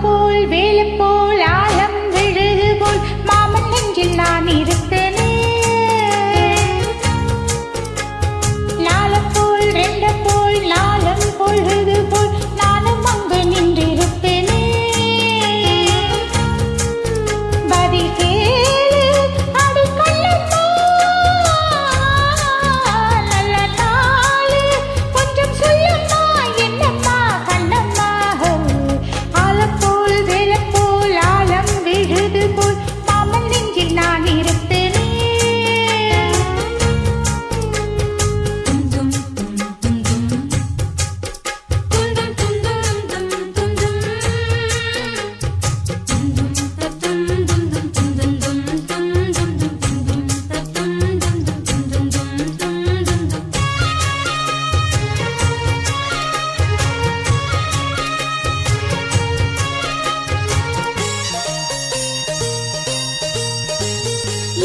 போல் வேலை போல் ஆழம் விழுது போல் மாமன் நெஞ்சில் நான் இருப்பேனே. நாள போல் ரெண்ட போல் நாளம் பொழுது போல் நானும் அங்கு நின்றிருப்பேனே. பதில் கேளு அடி கண்ணம்மா, நல்ல நாளு கொஞ்சம் சொல்லம்மா என்னம்மா கண்ணம்மா. நான் இருப்பேனே.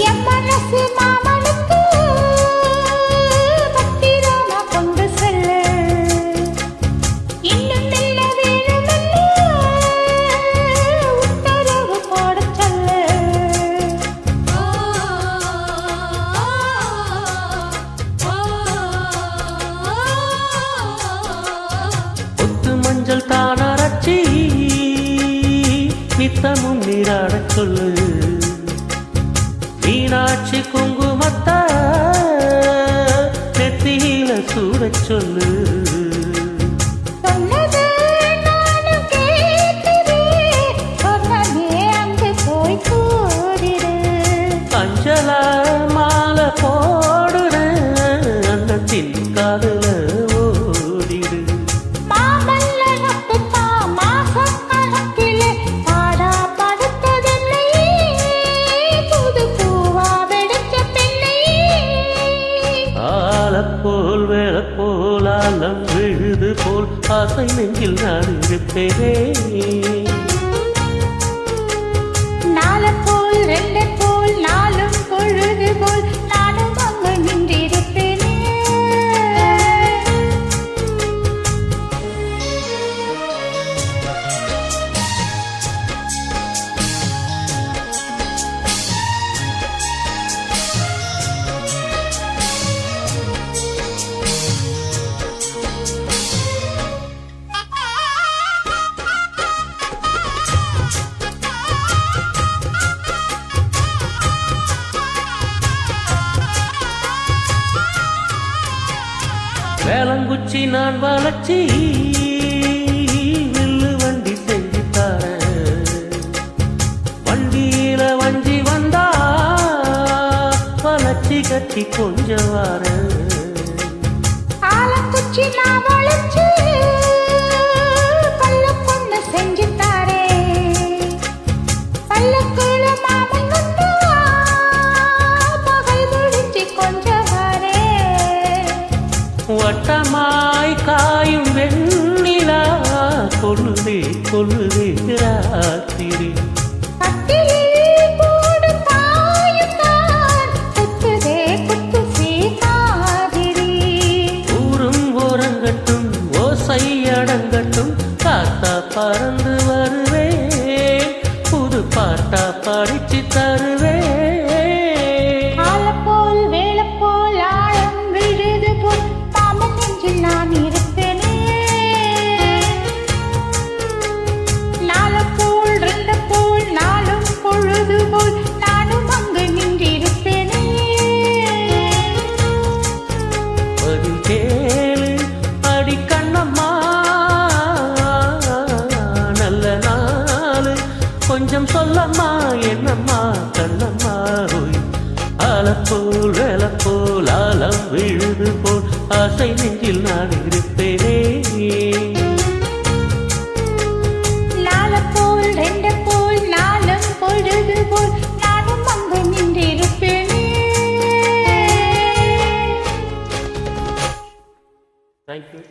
என் மனசு மாமனுக்கு பத்திரமா கொண்டு செல்ல, இன்னும் மெல்ல வேணுமெல்ல உத்தரவு போட சொல்ல. ஒத்து மஞ்சள் தானரச்சி நித்தமும் நீராடச் சொல்லு. மீனாட்சி குங்குமத்த நெத்தியில சூடச் சொல்லு. சொன்னது நானும் கேட்கிறேன், சொன்னதே அங்கு போய் கூறிடு. அஞ்சல மாலை போடுற அன்னத்தின் காதுல ஓடிடு. மாமல்ல நட்டுத்தா மாசம் கணக்கிலே பாடா படுத்ததில்லை, புது பூவா வெடிச்ச பிள்ளை. ஆலப்போல் வேலப்போல் ஆலம் விழுது போல் ஆசை நெஞ்சில் நான் இருப்பேனே. நாள போல் ரெண்ட போல் நாளும் பொழுது போல் நானும் அங்கு நின்றிருப்பேனே. வேளங்குச்சி நான் வளர்ச்சி வில்லு வண்டி செஞ்சு தரேன். வண்டியில வஞ்சி வந்தா வளர்ச்சி கட்டி கொஞ்சம் வரேன். ஆலங்குச்சி நான் வளர்ச்சி பல்ல பொண்ணு செஞ்சு தாரேன். பல்லக்குள்ள மாமன் வந்தா பகல் முடிஞ்சு கொஞ்சம் வரேன். வட்டமாய் காயும் வெண்ணிலா கொள்ளுதே கொள்ளுதே ராத்திரி. கட்டிலே போடு பாயும் தான் குத்துதே குத்து சீமாதிரி. ஊரும் ஓரங்கட்டும் ஓசை அடங்கட்டும் காத்தா பறந்து வருவேன், புது பாட்டா படிச்சு தருவேன். ஆல போல் வேலை போல் ஆழம் விழுது போல் மாமன் நெஞ்சில் நான் இருப்பேனே. நாள போல் ரெண்ட போல் நாளும் பொழுது போல் நானும் அங்கு நின்றிருப்பேனே. பதில் கேளு அடி கண்ணம்மா, நல்ல நாளு கொஞ்சம் சொல்லம்மா என்னம்மா கண்ணம்மா. ஆலப்போல் வேலப்போல் ஆலம் விழுது போல் ஆசை நெஞ்சில் நான் இருப்பேனே. நாள போல் ரெண்ட போல் நாளும் பொழுது போல் நானும் அங்கு நின்றிருப்பேனே. தேங்க்யூ.